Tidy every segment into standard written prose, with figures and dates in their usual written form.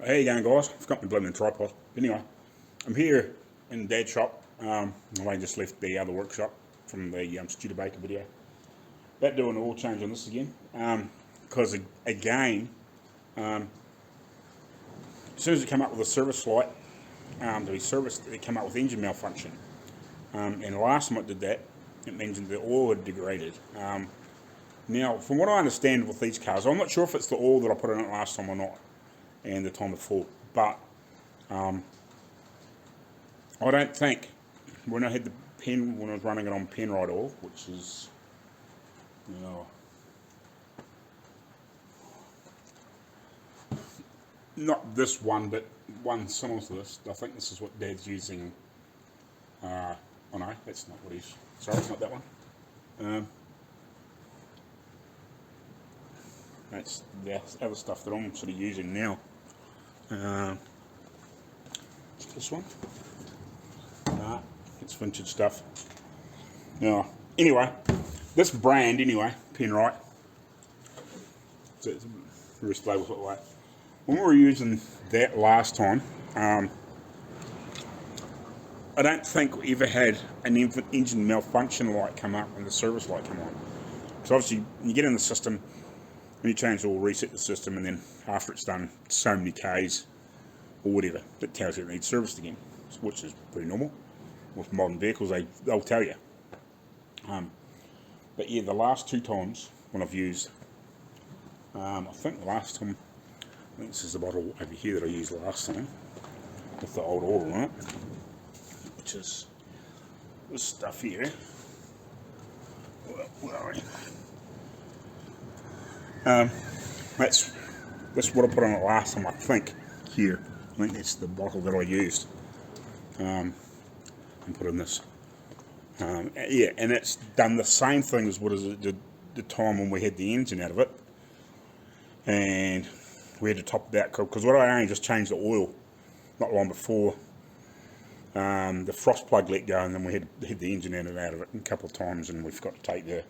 How you going, guys? I've got my blooming tripod. Anyway, I'm here in Dad's shop. I just left the other workshop from the Studebaker video. About to do an oil change on this again. Because again, as soon as it came up with a service light to be serviced, it came up with engine malfunction. And last time it did that, it means that the oil had degraded. Now, from what I understand with these cars, I'm not sure if it's the oil that I put in it last time or not, and the time before, but I don't think, when I had the pen, when I was running it on Penrite oil, which is, you know, not this one, but one similar to this. I think this is what Dad's using. Oh no, that's not what he's, sorry, it's not that one. That's the other stuff that I'm sort of using now. This one? Nah, it's vintage stuff. Now, anyway, this brand, anyway, Penrite, it's the rest labels look like. When we were using that last time, I don't think we ever had an engine malfunction light come up and the service light come on. So obviously, you get in the system, when you change the oil, reset the system, and then after it's done so many Ks or whatever, it tells you it needs serviced again, which is pretty normal. With modern vehicles, they'll tell you. But yeah, the last two times when I've used, I think the last time, I think this is the bottle over here that I used last time, with the old oil on it, which is this stuff here. Where are we? That's what I put on it last time, I think, here. I think that's the bottle that I used. And put in this. Yeah, and it's done the same thing as what it did the time when we had the engine out of it. And we had to top it out, because what I only just changed the oil not long before the frost plug let go, and then we had the engine in and out of it a couple of times, and we forgot to take the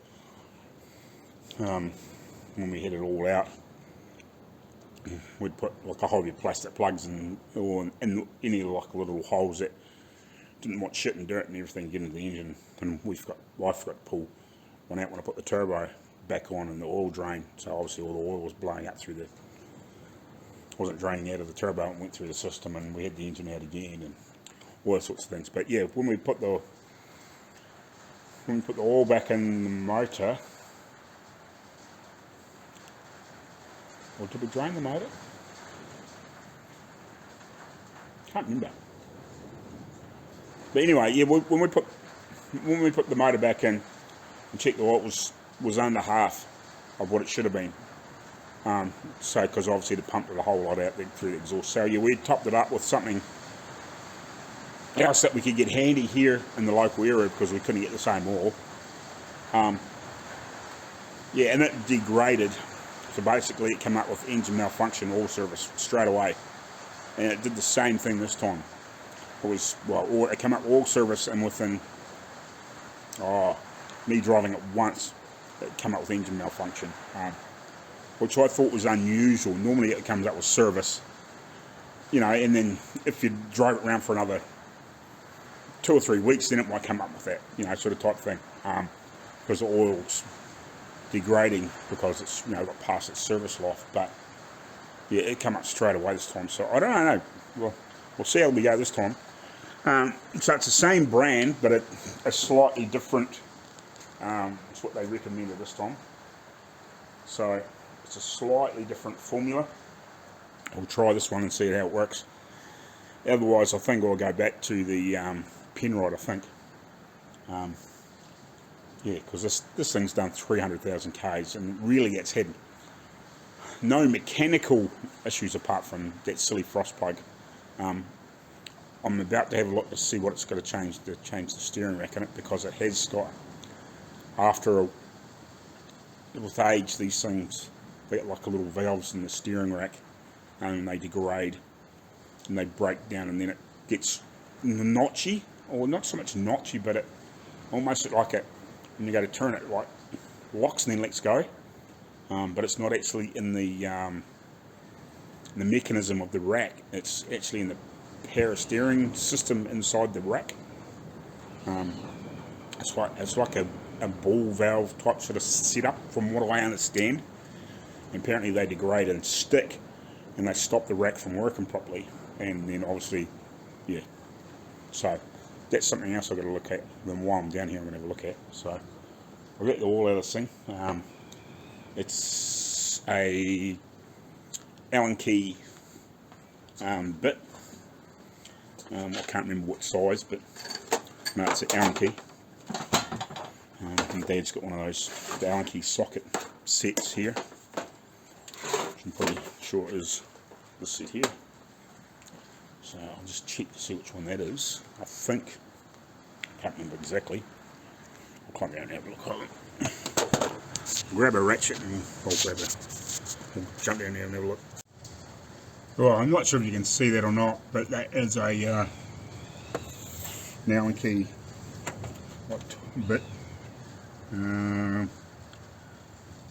when we had it all out, we'd put like a whole heap of plastic plugs in any like little holes that didn't want shit and dirt and everything get into the engine, and I forgot to pull one out when I put the turbo back on and the oil drain. So obviously all the oil was blowing up through wasn't draining out of the turbo and went through the system, and we had the engine out again and all those sorts of things. But yeah, when we put the oil back in the motor, or did we drain the motor? Can't remember. But anyway, yeah, when we put the motor back in and checked the oil, it was under half of what it should have been. So because obviously it pumped it a whole lot out through the exhaust. So yeah, we topped it up with something else that we could get handy here in the local area because we couldn't get the same oil. Yeah, and it degraded. So basically it came up with engine malfunction oil service straight away. And it did the same thing this time. It came up oil service, and within me driving it once, it came up with engine malfunction. Which I thought was unusual. Normally it comes up with service, you know, and then if you drive it around for another 2 or 3 weeks, then it might come up with that, you know, sort of type thing. Because the oil's degrading because it's, you know, got past its service life. But yeah, it came up straight away this time. So I don't know. We'll see how we go this time. So it's the same brand, but a slightly different. It's what they recommended this time. So it's a slightly different formula. I'll try this one and see how it works. Otherwise, I think I'll go back to the Penrite, I think. Yeah, because this thing's done 300,000 Ks, and really it's had no mechanical issues apart from that silly frost plug. I'm about to have a look to see what it's got to change the steering rack in it, because it has got, with age, these things, they get like a little valves in the steering rack, and they degrade and they break down, and then it gets notchy, or not so much notchy, but it almost like it, when you go to turn it, like locks and then lets go, but it's not actually in the the mechanism of the rack. It's actually in the power steering system inside the rack. It's like a ball valve type sort of setup, from what I understand. And apparently they degrade and stick, and they stop the rack from working properly. And then obviously, yeah. So that's something else I've got to look at. Then while I'm down here, I'm going to have a look at. So I'll get the all out of this thing. It's a Allen key bit. I can't remember what size, but no, it's an Allen key. And Dad's got one of those, the Allen key socket sets here. I'm pretty sure it is this set here. So I'll just check to see which one that is. I think, I can't remember exactly. I'll climb down and have a look at it. Grab a ratchet and I'll jump down there and have a look. Well, I'm not sure if you can see that or not, but that is a Allen key bit. I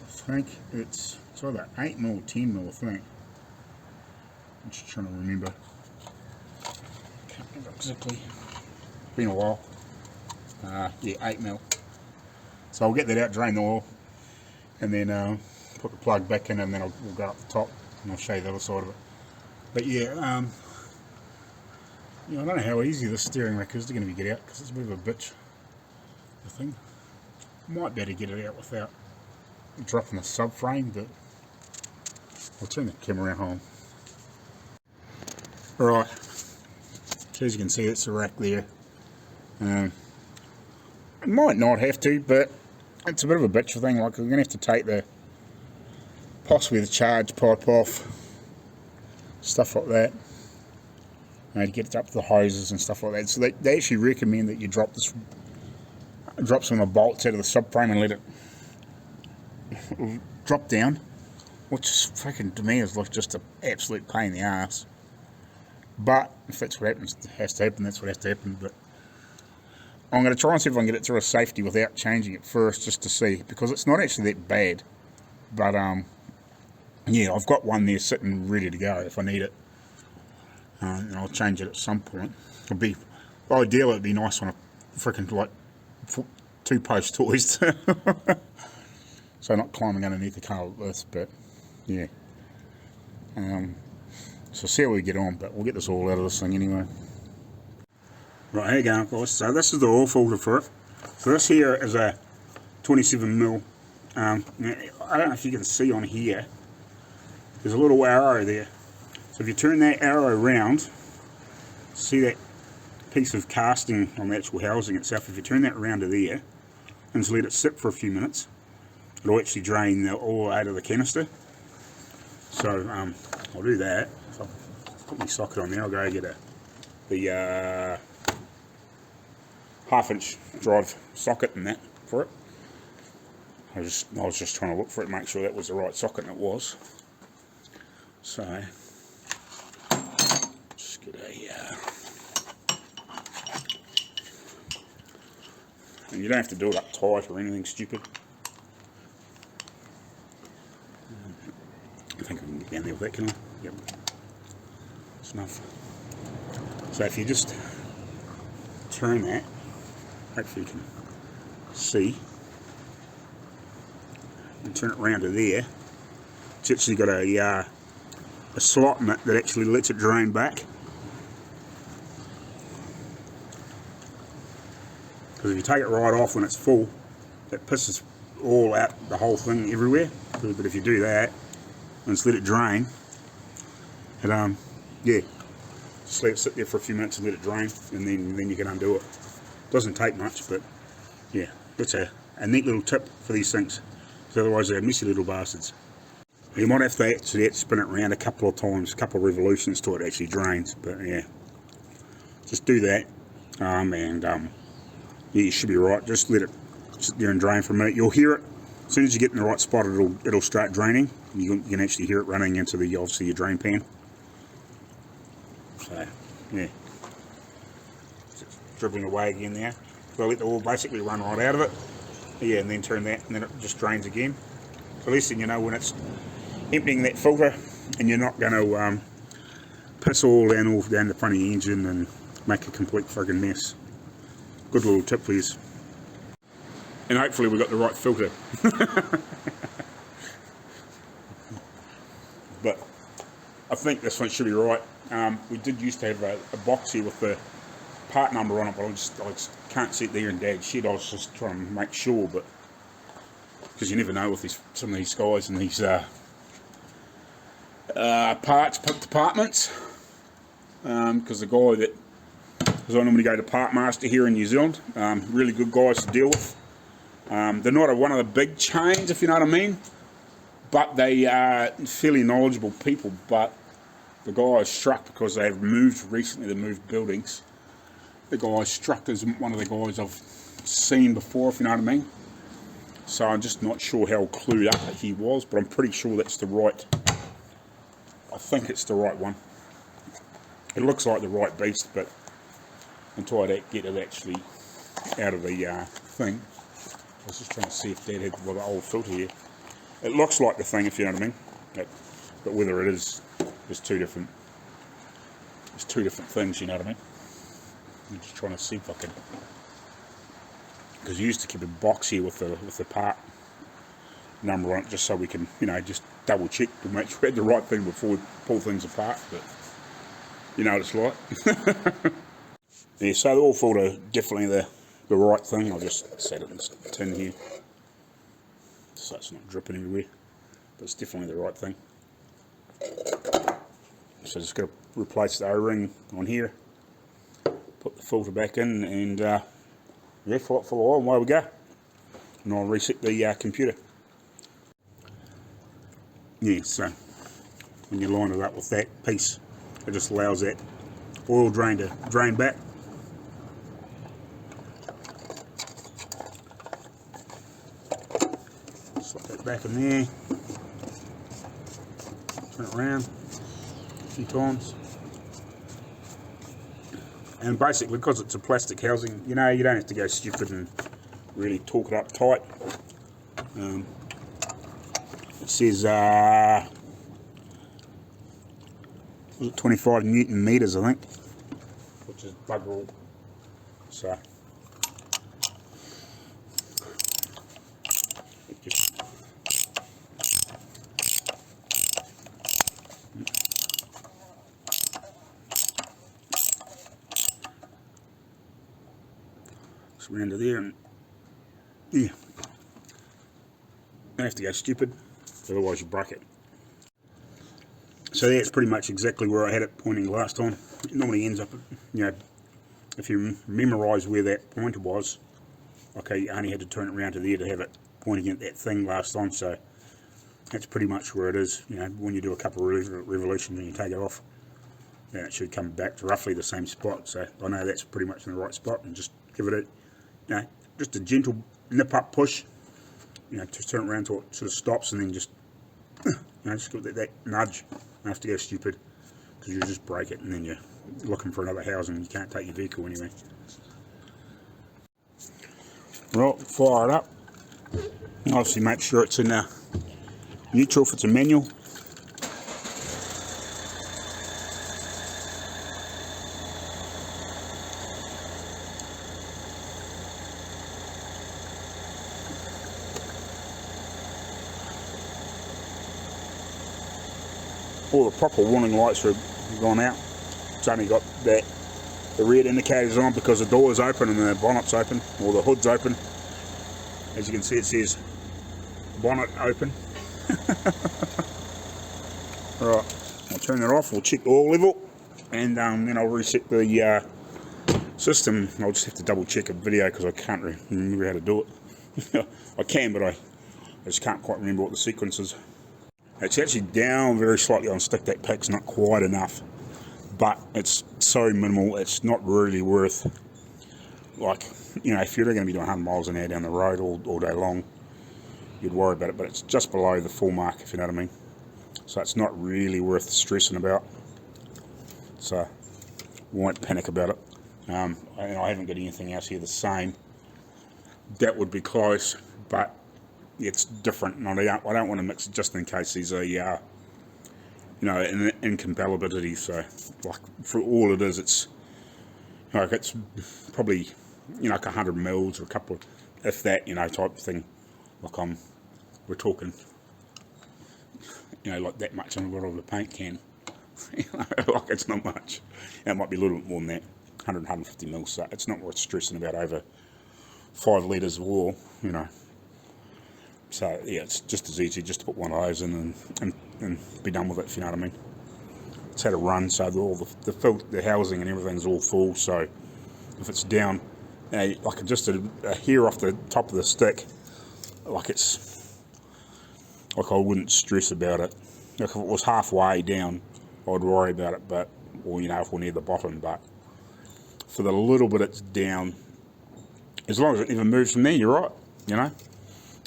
think it's either 8mm or 10mm, I think. I'm just trying to remember. Can't remember exactly. It's been a while. Yeah, 8mm. So I'll get that out, drain the oil, and then put the plug back in, and then we'll go up the top, and I'll show you the other side of it. But yeah, I don't know how easy this steering rack is going to be get out, because it's a bit of a bitch, the thing. Might be able to get it out without dropping the subframe, but I'll turn the camera around home. Alright, so as you can see, it's the rack there. I might not have to, but it's a bit of a bitch thing. Like, we're going to have to take possibly the charge pipe off, stuff like that, to get it up to the hoses and stuff like that. So they actually recommend that you drop some of the bolts out of the subframe and let it drop down, which is freaking, to me, is like just an absolute pain in the ass. But if that's what happens, it has to happen. That's what has to happen. But I'm going to try and see if I can get it through a safety without changing it first, just to see, because it's not actually that bad. But yeah, I've got one there sitting ready to go if I need it, and I'll change it at some point. It'd be ideal. It'd be nice on a freaking like 2-post hoist, so not climbing underneath the car like this. But yeah, so see how we get on. But we'll get this all out of this thing anyway. Right, here you go, guys. So this is the oil filter for it. So this here is a 27mm. I don't know if you can see on here, there's a little arrow there. So if you turn that arrow around, see that piece of casting on the actual housing itself, if you turn that around to there and just let it sit for a few minutes, it'll actually drain the oil out of the canister. So I'll do that. So I'll put my socket on there. I'll go get the 1/2-inch drive socket and that for it. I was just trying to look for it, make sure that was the right socket, and it was. So just get a and you don't have to do it up tight or anything stupid. I think I can get down there with that, can I? Yep. That's enough. So if you just turn that, hopefully you can see, and turn it round to there, it's actually got a slot in it that actually lets it drain back. Because if you take it right off when it's full, it pisses all out, the whole thing everywhere. But if you do that and just let it drain, it yeah, just let it sit there for a few minutes and let it drain, and then you can undo it. Doesn't take much, but yeah, that's a neat little tip for these things, because otherwise they're messy little bastards. You might have to actually spin it around a couple of times, a couple of revolutions till it actually drains, but yeah, just do that, yeah, you should be right. Just let it sit there and drain for a minute. You'll hear it as soon as you get in the right spot. It'll start draining. You can actually hear it running into the, obviously, your drain pan. So yeah, just dribbling away again there. So let the oil basically run right out of it. Yeah, and then turn that, and then it just drains again. So at least then you know when it's emptying that filter, and you're not going to piss all down the front of the engine and make a complete friggin' mess. Good little tip for you. And hopefully we got the right filter. But I think this one should be right. We did used to have a box here with the part number on it, but I just can't see it there in Dad's shed. I was just trying to make sure, but because you never know with some of these guys and these parts departments. Because the guy that I normally go to Part Master here in New Zealand, really good guys to deal with. They're not one of the big chains, if you know what I mean, but they are fairly knowledgeable people. But the guy I struck, because they have moved recently, they moved buildings. The guy I struck is one of the guys I've seen before, if you know what I mean. So I'm just not sure how clued up he was, but I'm pretty sure that's the right, I think it's the right one. It looks like the right beast, but until I get it actually out of the thing. I was just trying to see if Dad had the old filter here. It looks like the thing, if you know what I mean. But whether it is, there's two different things, you know what I mean. I'm just trying to see if I can, because you used to keep a box here with the part number on it, just so we can, you know, just double check to make sure we had the right thing before we pull things apart. But you know what it's like. Yeah, so the oil filter, definitely the right thing. I'll just set it in this tin here so it's not dripping everywhere, but it's definitely the right thing. So just got to replace the O-ring on here, put the filter back in, and yeah, fill it full of oil and away we go. And I'll reset the computer. Yeah, so when you line it up with that piece, it just allows that oil drain to drain back. Slip that back in there. Turn it around a few times. And basically, because it's a plastic housing, you know, you don't have to go stupid and really torque it up tight. It says 25 Newton meters, I think, which is bugger all. So just round to there, and yeah, don't have to go stupid, otherwise you break it. So that's pretty much exactly where I had it pointing last time. It normally ends up, you know, if you memorise where that pointer was, okay, you only had to turn it around to there to have it pointing at that thing last time. So that's pretty much where it is. You know, when you do a couple of revolutions and you take it off, then it should come back to roughly the same spot. So I know that's pretty much in the right spot, and just give it a, you know, just a gentle nip up push. You know, just turn it around until it sort of stops, and then just, you know, just give it that nudge. Don't have to go stupid, because you just break it and then you're looking for another housing. You can't take your vehicle anyway. Right, fire it up. Obviously make sure it's in neutral if it's a manual. All the proper warning lights are gone out. It's only got the red indicators on because the door is open and the bonnet's open, or the hood's open. As you can see, it says bonnet open. Right, I'll turn it off, we'll check the oil level, and then I'll reset the system. I'll just have to double check a video because I can't remember how to do it. I can, but I just can't quite remember what the sequence is. It's actually down very slightly on stick. That pack's not quite enough, but it's so minimal, it's not really worth, like, you know, if you're going to be doing 100 miles an hour down the road all day long, you'd worry about it, but it's just below the full mark, if you know what I mean. So it's not really worth stressing about, so won't panic about it. I haven't got anything else here the same. That would be close, but it's different, and I don't want to mix it just in case there's a you know, an incompatibility. So like for all it is, it's like it's probably, you know, like 100 mils or a couple of, if that, you know, type of thing. Like we're talking, you know, like that much on the bottom of the paint can. You know, like it's not much. It might be a little bit more than that, 100, 150 mils. So it's not worth stressing about over 5 litres of oil, you know. So yeah, it's just as easy just to put one of those in and be done with it, if you know what I mean. It's had a run, so all the housing and everything's all full. So if it's down, like just a hair off the top of the stick, like it's like I wouldn't stress about it. Like if it was halfway down, I'd worry about it, but, or you know, if we're near the bottom. But for the little bit it's down, as long as it never moves from there, you're right, you know.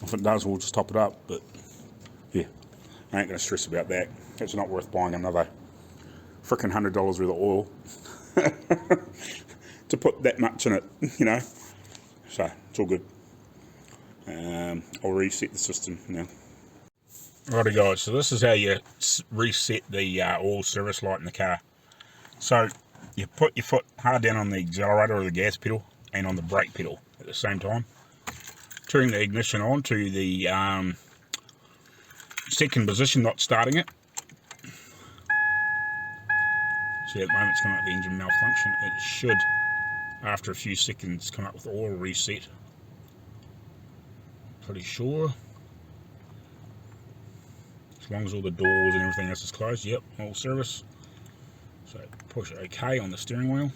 If it does, we'll just top it up. But yeah, I ain't gonna stress about that. It's not worth buying another frickin' $100 worth of oil to put that much in it, you know. So it's all good. I'll reset the system now. Righty guys, so this is how you reset the oil service light in the car. So you put your foot hard down on the accelerator or the gas pedal and on the brake pedal at the same time. Turning the ignition on to the second position, not starting it. See, at the moment it's coming up with the engine malfunction. It should, after a few seconds, come up with oil reset. Pretty sure. As long as all the doors and everything else is closed. Yep, all service. So push OK on the steering wheel.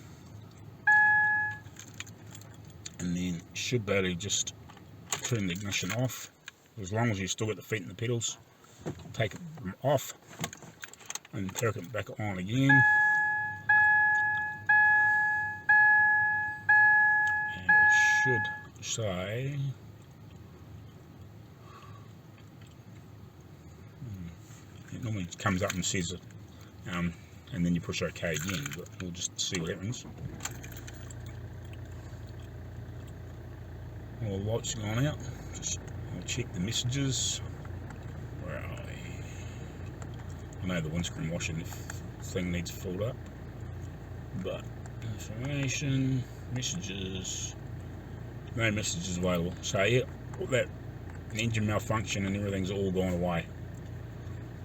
And then should be able to just turn the ignition off. As long as you've still got the feet and the pedals. Take it off. And turn it back on again. And it should say... It normally comes up and says it, and then you push OK again, but we'll just see what happens. All the lights are gone out. I'll check the messages. Where are they? I know the windscreen washing thing needs filled up, but information, messages, no messages available. So yeah, all that engine malfunction and everything's all gone away.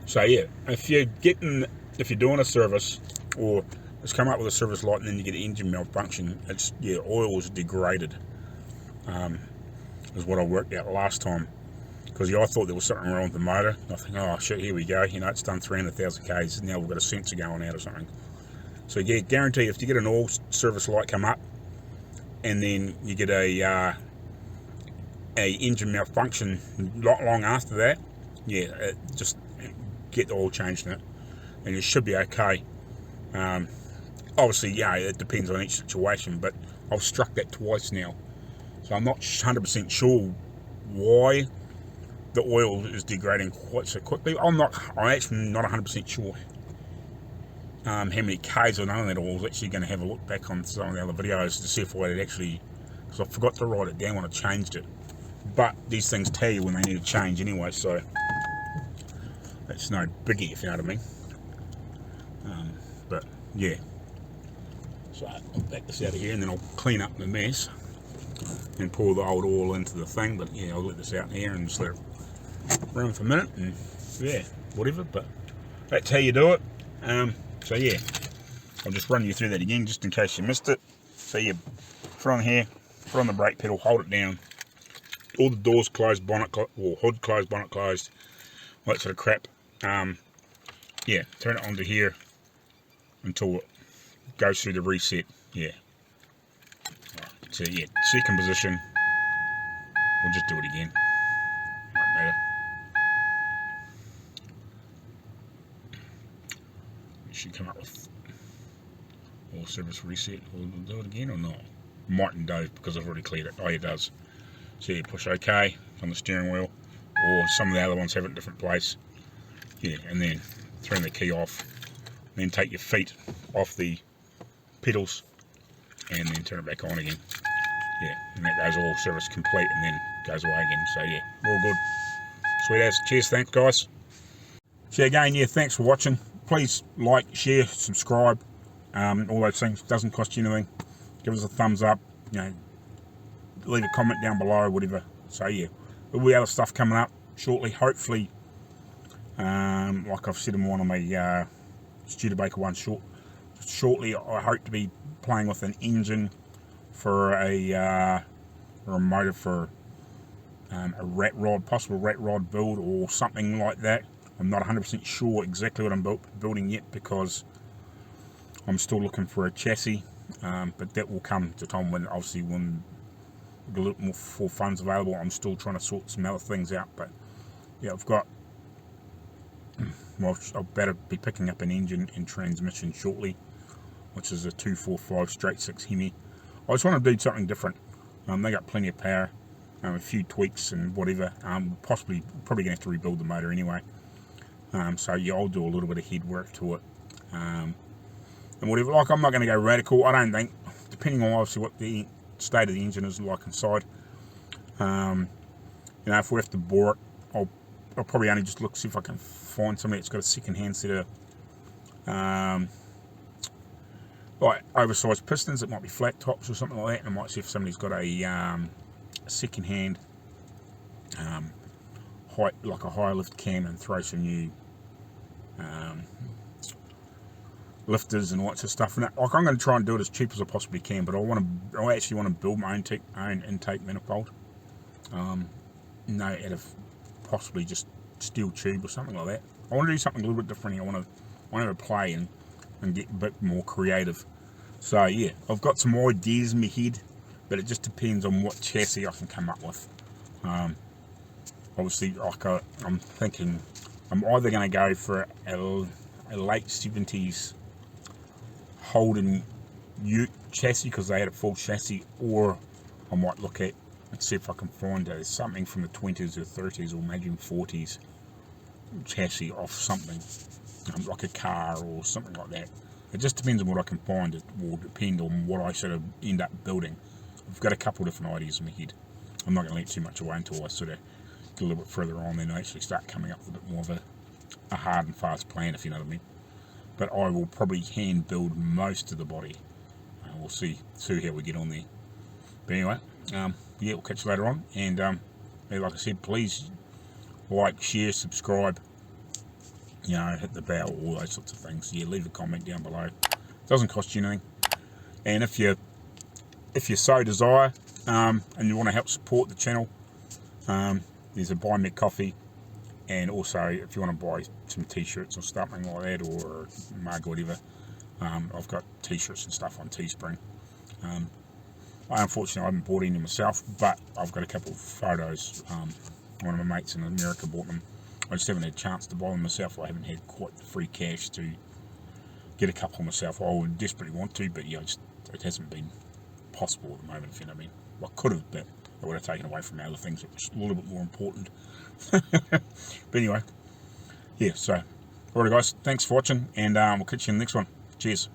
So yeah, if you're doing a service, or it's come up with a service light and then you get an engine malfunction, it's, yeah, oil is degraded, is what I worked out last time. Because yeah, I thought there was something wrong with the motor. I think, oh shit, here we go, you know, it's done 300,000 k's, now we've got a sensor going out or something. So yeah, guarantee if you get an oil service light come up, and then you get a engine malfunction not long after that, yeah, just get the oil changed in it, and it should be okay. Obviously, yeah, it depends on each situation, but I've struck that twice now, so I'm not 100% sure why the oil is degrading quite so quickly. I'm actually not 100% sure how many Ks I know on that oil. I was actually going to have a look back on some of the other videos to see if I had actually, because I forgot to write it down when I changed it. But these things tell you when they need to change anyway, so it's no biggie, if you know what I mean. But yeah, so I'll back this out of here and then I'll clean up the mess and pour the old oil into the thing. But yeah, I'll let this out here and just let it run for a minute, and yeah, whatever. But that's how you do it. So yeah, I'll just run you through that again just in case you missed it. So yeah, foot on here, foot on the brake pedal, hold it down, all the doors closed, bonnet or hood closed, bonnet closed, all that sort of crap. Yeah, turn it onto here until it goes through the reset. Yeah. Right, so yeah, second position. We'll just do it again. Might matter. It should come up with all service reset. We'll do it again or not? Mightn't do because I've already cleared it. Oh, it does. So you push OK on the steering wheel, or some of the other ones have it in a different place. Yeah, and then turn the key off, then take your feet off the pedals and then turn it back on again. Yeah, and that goes all service complete and then goes away again. So yeah, all good. Sweet as. Cheers, thanks guys. So again, yeah, thanks for watching. please like, share, subscribe, all those things. Doesn't cost you anything. Give us a thumbs up, you know, leave a comment down below, whatever. So yeah, there'll be other stuff coming up shortly, hopefully. Like I've said in one of my Studebaker ones, shortly I hope to be playing with an engine for a motor for a rat rod, possible rat rod build or something like that. I'm not 100% sure exactly what I'm building yet, because I'm still looking for a chassis, but that will come to time when, obviously, when a little more for funds available. I'm still trying to sort some other things out, but yeah, I've got, well, I'll better be picking up an engine and transmission shortly, which is a 245 straight 6 Hemi. I just want to do something different. They got plenty of power, a few tweaks and whatever. Probably gonna have to rebuild the motor anyway. So yeah, I'll do a little bit of head work to it, and whatever. Like, I'm not going to go radical, I don't think, depending on obviously what the state of the engine is like inside. You know, if we have to bore it, I'll probably only just see if I can find somebody that's got a second-hand set of like oversized pistons that might be flat tops or something like that. And I might see if somebody's got a second-hand like a high lift cam, and throw some new lifters and all that sort of stuff. And like, I'm going to try and do it as cheap as I possibly can, but I actually want to build my own intake manifold. No, out of possibly just steel tube or something like that. I want to do something a little bit different. I want to play and get a bit more creative. So yeah, I've got some ideas in my head, but it just depends on what chassis I can come up with. Obviously, like I'm thinking, I'm either going to go for a late 70s Holden Ute chassis, because they had a full chassis, or I might look at and see if I can find something from the 20s or 30s or maybe 40s chassis off something, like a C.A.R or something like that. It just depends on what I can find. It will depend on what I sort of end up building. I've got a couple of different ideas in my head. I'm not going to let too much away until I sort of get a little bit further on, then I actually start coming up with a bit more of a hard and fast plan, if you know what I mean. But I will probably hand build most of the body. We'll see how we get on there. But anyway, yeah, we'll catch you later on. And yeah, like I said, please like, share, subscribe, you know, hit the bell, all those sorts of things. Yeah, leave a comment down below. It doesn't cost you anything. And if you so desire, and you want to help support the channel, there's a buy me coffee, and also if you want to buy some t-shirts or something like that, or a mug or whatever, I've got t-shirts and stuff on Teespring. Unfortunately, I haven't bought any myself, but I've got a couple of photos. One of my mates in America bought them. I just haven't had a chance to buy them myself. I haven't had quite the free cash to get a couple myself. I would desperately want to, but yeah, it hasn't been possible at the moment, if you know what I mean. Well, I could have, but I would have taken away from other things that was a little bit more important. But anyway, yeah, so, alright guys, thanks for watching, and we'll catch you in the next one. Cheers.